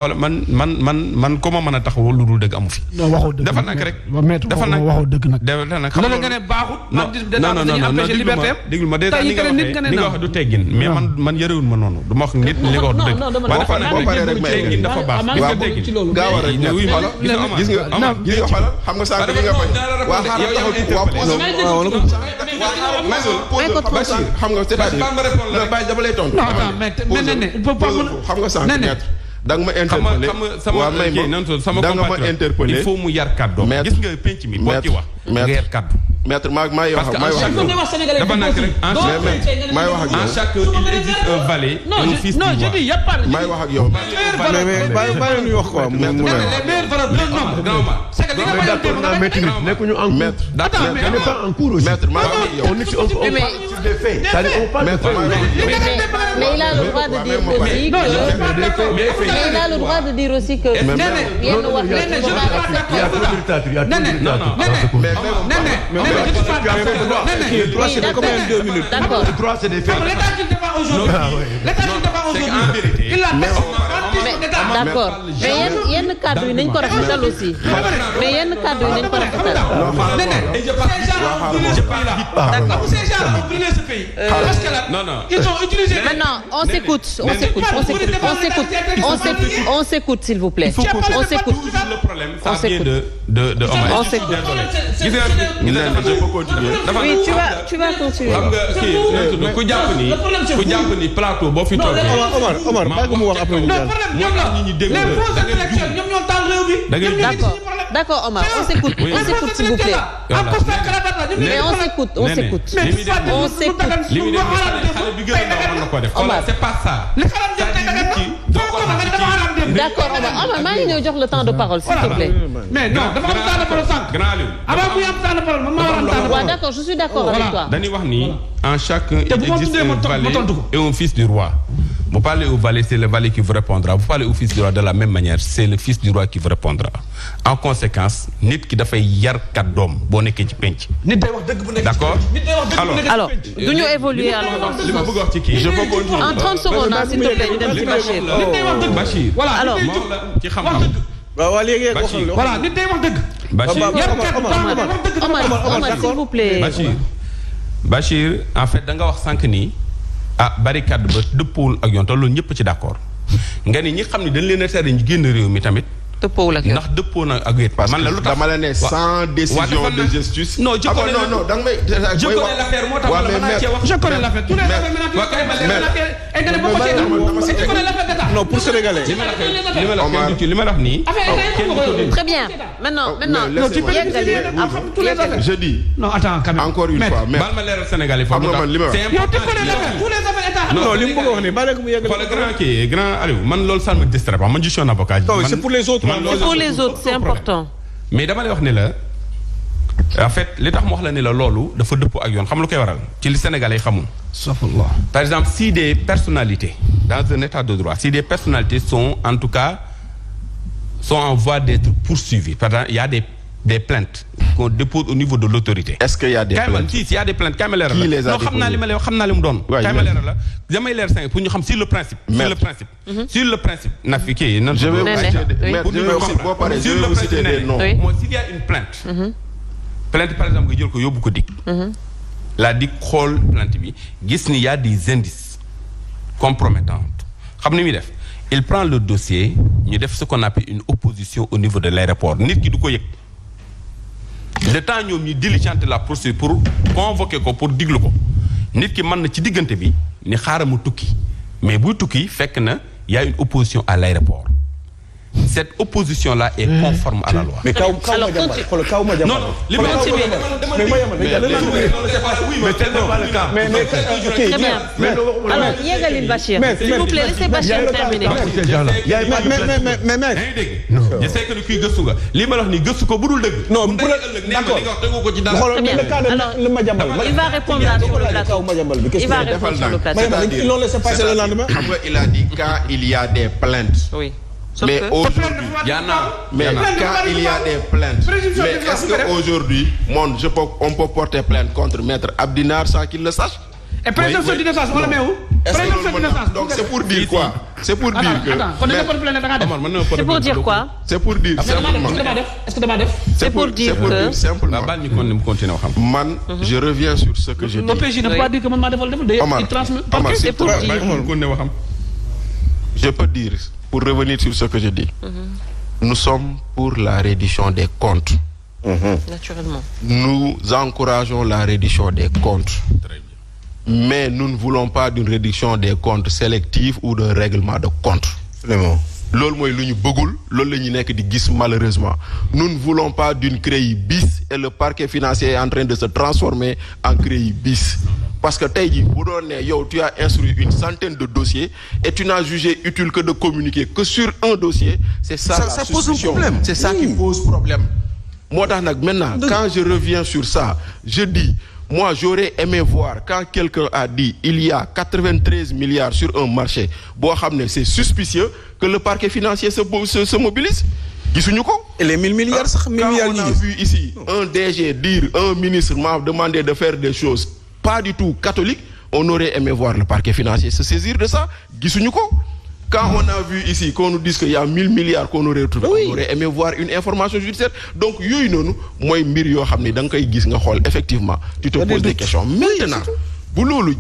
wala man ko ma mën a taxawoo lu dul dëgg amu fi. non waxoo dëgg dafa nag rek. dafa nag waxoo dëgg nag. dafa nag xam nga ne baaxut. non déglu ma déjà ni nga wax du teggin mais man yarewul ma noonu du ma wax nit li nga wax du dëgg. waaye dafa nag teggin dafa baax. gaaw a rek gis nga xoolal xam nga sànq bi nga bañ. waa xaaral xam nga c'est-à-dire bàyyi dafa lay tontu. xam nga sànq da nga ma interpellé sama compatriote il faut mu yar kàddu. gis nga penc mi boo ci wax. nga yar kàddu. maître maay wax ak yow dafa nekk rek maay wax ak yow. en chaque il existe un valet et un fils du roi. maay wax ak yow. mais bàyyi ñu wax quoi mu d'accord naa maître nekkuñu en cours. d'accord on n'est pas en cours aussi. maître maay wax ak yow. on parle sur des faits. c'est-à-dire on parle de faits. Mais il a le droit de dire aussi que mais il a le droit de dire aussi que yenn wax il y a trop de dictature, il y a trop de dictature dans ce c'est combien 2 minutes. D'accord. 3 c'est des faits. L'état qu'il débat aujourd'hui. L'état qu'il débat aujourd'hui. Il a d'accord. Mais yenn kàddu yi nañ ko rafetal aussi. Mais yenn kàddu yi nañ ko rafetal. D'accord. Ces gens ont brûlé ce pays. Parce que là, ils ont utilisé. Maintenant, on s'écoute s'il vous plaît. On s'écoute. Le problème, ça vient de Omar. On s'écoute. Oui, tu vas continuer. xam nga kii ku jàpp ni plateau boo fi toogee. Omar bàyyi ko mu wax après ñu jàll. Les faux intellectuels ñoom ñoo taal réew mi. D'accord Omar, on s'écoute s'il vous plaît. Mais on s'écoute. li muy def xale bi gën a ndaw mën na ko def. Omar c'est pas ça. D'accord Omar maa ngi ñëw jox le temps de parole s'il te plaît. Mais non dafa am temps de parole sànq. grand Aliou. Avant muy am temps de parole man maa war a am temps de parole. waaw d'accord je suis d'accord avec toi. dañuy wax ni en chacun il existe un valet et un fils du roi. Vous parlez au valet, c'est le valet qui vous répondra. Vous parlez au fils du roi de la même manière, c'est le fils du roi qui vous répondra. En conséquence, nit ki dafay yar kàddoom boo nekkee ci penc. D'accord? Alors, du ñu évoluer alors dans ce li ma sens. bëgg wax ci kii. Je peux continuer. En 30 secondes s'il te plaît ñu dem ci Bachir. Bachir. Voilà alors ci xam-xam. waaw léegi waxal voilà nit day wax dëgg. Bachir. Omar s'il vous plaît. Bachir en fait da nga wax sànq nii barricade ba dëppoowul ak yoon te loolu ñëpp ci d'accord nga ni ñi xam ne dañ leen a tere ñu génn réew mi tamit. dëppoowul ak yoon ndax dëppoo na ak yoon. man la lu tax dama la ne sans décision de justice. non je connais non da nga may. je connais l'affaire moo tax mën naa cee wax. Je connais l'affaire. Tous les affaires maintenant. non pour sénégalais. li ma la wax nii. Très bien. Maintenant je dis. Non attends quand même. Encore une fois mais. baal ma leeral Sénégalais foofu. C'est important. Tous les affaires état. non li mu bëgg a wax nii bàyyi ko mu yegg. grand Aliou man loolu ça me distrait pas man je suis un avocat. c'est pour les autres. c'est pour les autres c'est important. mais dama lay wax ne la en fait li tax mu wax la ne la loolu dafa dëppoo ak yoon xam lu koy waral ci li Sénégalais yi xamul. Par exemple si des personnalités dans un état de droit si des personnalités sont en tout cas sont en voie d'être poursuivies par exemple il y a des plaintes qu'on dépose au niveau de l'autorité. Est-ce qu'il y a des plaintes? Si il y a des plaintes kaay ma leeral la. Qui les a non xam naa li ma lay wax xam naa li mu doon. kaay ma leeral la damay leer sànq pour ñu xam sur le principe. sur le principe. na fi kii nan. je vais vous citer des noms. Moi s'il y a une plainte. plainte par exemple nga jël ko yóbbu ko DIC. la DIC xool plainte bi gis ni y a des indices compromettants xam ni muy def il prend le dossier ñu def ce qu'on appelle une opposition au niveau de l'aéroport nit ki du ko yëg. le temps ñoom ñu diligenter la procédure pour convoquer ko pour diglu ko nit ki mën na ci diggante bi ni xaaral mu tukki mais buy tukki fekk na y a une opposition à l'aéroport cette opposition là est conforme à la loi. mais kaw ma jàmbal non li ma Très bien. Alors yeggali Bachir. S'il vous plaît laissez Bachir terminer. mais je sais que ni kuy gëstu nga li ma wax ni gëstu ko bu dul dëgg. non bu d'accord Très bien. Alors il va répondre là sur le plateau. Il va répondre sur le plateau. Ils l'ont laissé passer le lendemain. Xam nga il a dit quand il y a des plaintes. Oui. Mais aujourd'hui, quand il y a des plaintes, mais est-ce qu'aujourd'hui, on peut porter plainte contre Maître Abdinar sans qu'il le sache? et présomption d'innocence on la met où. présomption d'innocence donc c'est pour dire quoi. c'est pour dire que attends kon da nga porte plainte da ngaa def. c'est pour dire quoi. c'est pour dire simplement. est-ce que dama def. c'est pour dire que simplement. man je reviens sur ce que je dis. OPJ ne peut pas dire que man maa defal Omar c'est pour dire. je peux dire pour revenir sur ce que je dis. Nous sommes pour la reddition des comptes. Naturellement. Nous encourageons la reddition des comptes. Très bien. Mais nous ne voulons pas d'une reddition des comptes sélective ou d'un règlement de compte. Vraiment. Loolu mooy lu ñu bëggul loolu la ñu nekk di gis malheureusement. Nous ne voulons pas d'une CREI bis et le parquet financier est en train de se transformer en CREI bis. Parce que tey jii bu doon ne yow tu as instruit une centaine de dossiers et tu n'as jugé utile que de communiquer que sur un dossier, c'est ça la pose un suspicion. problème. C'est ça qui pose problème. Moo tax nag maintenant quand je reviens sur ça, je dis moi j'aurais aimé voir quand quelqu'un a dit il y a 93 milliards sur un marché boo xam ne c'est suspicieux que le parquet financier se mobilise. Gisuñu ko. Et les 1000 milliards sax 1000 milliards quand on a vu ici un DG dire un ministre m'a demandé de faire des choses pas du tout catholiques, on aurait aimé voir le parquet financier se saisir de ça. Gisuñu ko. Quand on a vu ici qu'on nous dise qu'il y a 1000 milliards qu'on aurait retrouvé, on aurait aimé voir une information judiciaire. Donc yooyu noonu mooy mbir yoo xam ne da nga koy gis nga xool effectivement tu te poses des questions. Maintenant bu loolu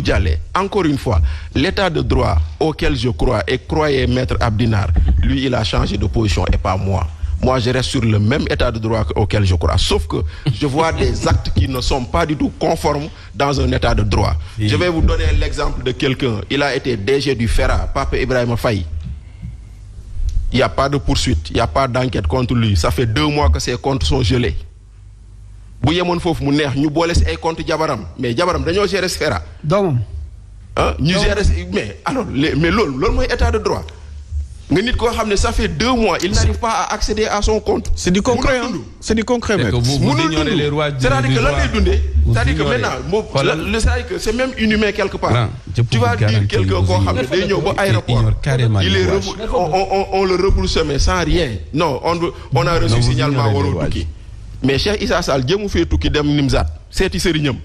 jàllee encore une fois l'état de droit auquel je crois et croyait maître Abdinar, lui il a changé de position et pas moi. Moi, je reste sur le même état de droit auquel je crois. Sauf que je vois des actes qui ne sont pas du tout conformes dans un état de droit. Oui. Je vais vous donner l'exemple de quelqu'un. Il a été DG du FERA, Pape Ibrahima Faye. Il n'y a pas de poursuite, il n'y a pas d'enquête contre lui. Ça fait 2 mois que ses comptes sont gelés. Bu yemoon foofu mu neex ñu boole si ay comptes jabaram mais jabaram dañoo gérer FERA. doomam. ah ñu gérer mais alors mais loolu mooy état de droit. nga nit koo xam ne ça fait 2 mois il n'arrive pas à accéder à son compte. C'est du concret hein. C'est du concret même. Vous ignorez les rois. C'est-à-dire que lan lay dundee. C'est-à-dire que maintenant moom c'est-à-dire que c'est même inhumain quelque part. Tu vas dire quelqu'un koo xam ne day ñëw ba aéroport il est on le rebrousse mais sans rien. Non on a reçu signalement waroo tukki. Mais Cheikh Issa Sall jëmu fee tukki dem Nimzaat seeti sëriñam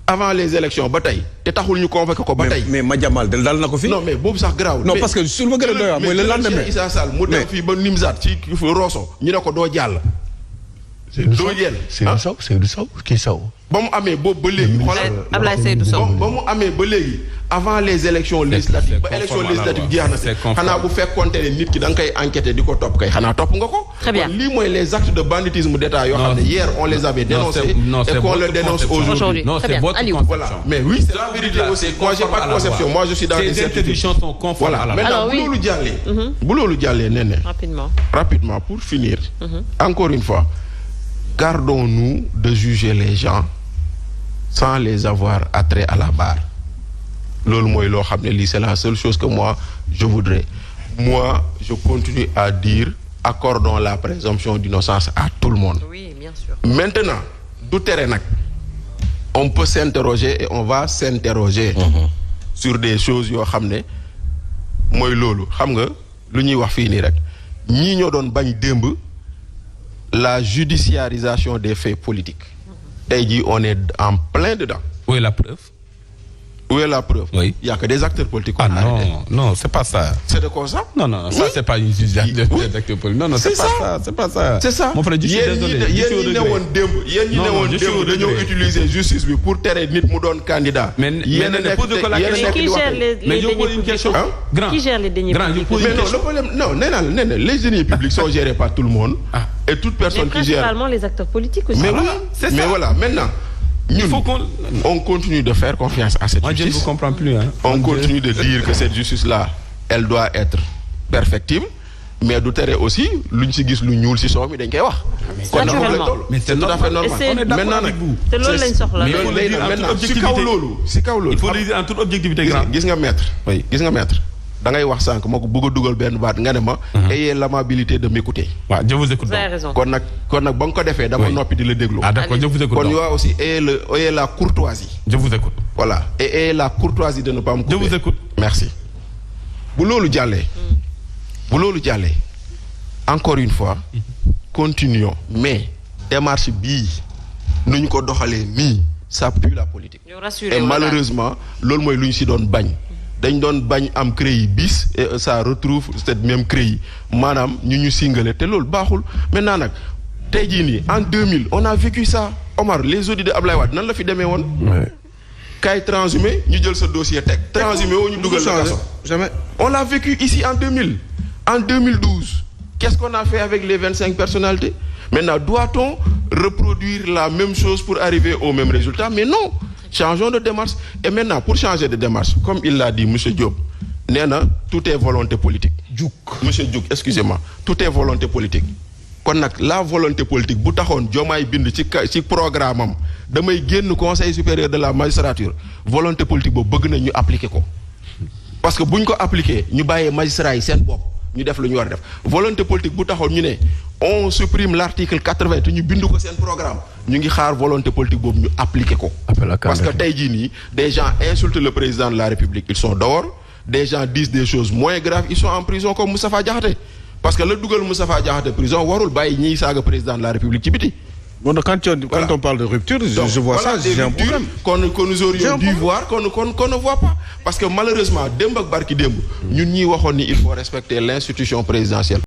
avant les élections ba tey te taxul ñu convoqué ko ba tey. mais Madiambal dal na ko fi. non mais boobu sax garaaw. non parce que su ma gën a doy waar mooy le lendemain. Cheikh Issa Sall mu dem fii ba Nimzaat ci Rosso ñu ne ko doo jàll. doo jël Seydou Sow kii Sow. ba mu amee boobu ba léegi. Ablaye Seydou Sow ba mu amee ba léegi avant les élections législatives ba élection législative jeex na fi xanaa bu fekkoonte ne nit ki da nga koy enquêter di ko topp kay xanaa topp nga ko. très bien lii mooy les actes de banditisme d'État yoo xam ne hier on les avait dénoncés et qu'on le dénonce aujourd'hui. Non, c'est votre conception. Voilà mais oui c'est la vérité aussi. Moi j'ai pas de conception, moi je suis dans des certitudes. Voilà maintenant bu loolu jàllee nee rapidement pour finir. Encore une fois gardons-nous de juger les gens sans les avoir attraits à la barre. Loolu mooy loo xam ne lii c'est la seule chose que moi je voudrais. Moi je continue à dire accordons la présomption d'innocence à tout le monde. Oui, bien sûr. Maintenant du tere nag on peut s'interroger et on va s'interroger sur des choses yoo xam ne mooy loolu xam nga lu ñuy wax fii nii rek ñii ñoo doon bañ démb la judiciarisation des faits politiques. Tey jii on est en plein dedans. Où est la preuve? Où est la preuve? Oui. Il y a que des acteurs politiques. Ah non, c'est pas ça. C'est de quoi ça? Non, ça c'est pas une judiciarisation des acteurs politiques. Non, c'est pas ça, c'est pas ça. C'est ça. Mon frère, je suis désolé. Yéen ñi ne woon démb dañoo utiliser justice bi pour tere nit mu doon candidat. Mais qui gère les deniers publics? Qui gère les deniers publics? Mais non, le problème non, les deniers publics sont gérés par tout le monde. Et toute personne qui gère. Principalement les acteurs politiques aussi. Mais oui, mais voilà, maintenant il faut on continue de faire confiance à cette justice. Moi je ne vous comprends plus On continue de dire que cette justice là elle doit être perfectible mais du tere aussi luñ ci gis lu ñuul ci soow mi dañ koy wax. Mais c'est tout à fait normal. On est d'accord avec vous. Te loolu lañ soxla. Maintenant ci kaw loolu il faut le dire en toute objectivité grand. Gis nga maître da ngay wax sànq ma ko bëgg a dugal benn baat nga ne ma. ayez l'amabilité de m'écouter. waaw je vous écoute. Vous avez raison. kon nag ba nga ko defee dama noppi di la déglu. Ah d'accord, je vous écoute. kon yow aussi ayez la courtoisie. Je vous écoute. Voilà et ayez la courtoisie de ne pas me couper. Je vous écoute. Merci. bu loolu jàllee encore une fois continuons mais démarche bii nu ñu ko doxalee nii ça pue la politique. Et malheureusement loolu mooy lu ñu si doon bañ. dañ doon bañ am CREI bis et ça retrouve cette même CREI maanaam ñu singale te loolu baaxul maintenant nag tey jii nii en 2000 on a vécu ça Omar les audits de Ablaye Wade nan la fi demee woon. kay transhumé ñu jël sa dossier teg transhumé woo ñu dugal la kaso. jamais on l'a vécu ici en 2000 en 2012 qu'est-ce qu'on a fait avec les 25 personnalités maintenant doit-on reproduire la même chose pour arriver au même résultat mais non. changeons de démarche et maintenant pour changer de démarche comme il l'a dit monsieur Diop nee na tout est volonté politique. monsieur Diouk excusez-moi tout est volonté politique. kon nag la volonté politique bu taxoon Diomaye bind ci programme am damay génn conseil supérieur de la magistrature volonté politique boobu bëgg na ñu appliquer ko parce que bu ñu ko appliquer ñu bàyyee magistrats yi seen bopp ñu def lu ñu war a def volonté politique bu taxoon ñu ne on supprime l'article 80 te ñu bind ko seen programme ñu ngi xaar volonté politique boobu ñu appliquer ko. parce que tey jii nii des gens insultent le président de la République ils sont dehors des gens disent des choses moins graves ils sont en prison comme Moustapha Diakhaté parce que la dugal Moustapha Diakhaté prison warul bàyyi ñiy saaga président de la République ci biti. bon quand on parle de rupture. donc je vois ça j'ai un problème. qu'on nous aurions dû voir qu'on ne voit pas parce que malheureusement démb ak barki démb ñun ñii waxoon ni il faut respecter l'institution présidentielle.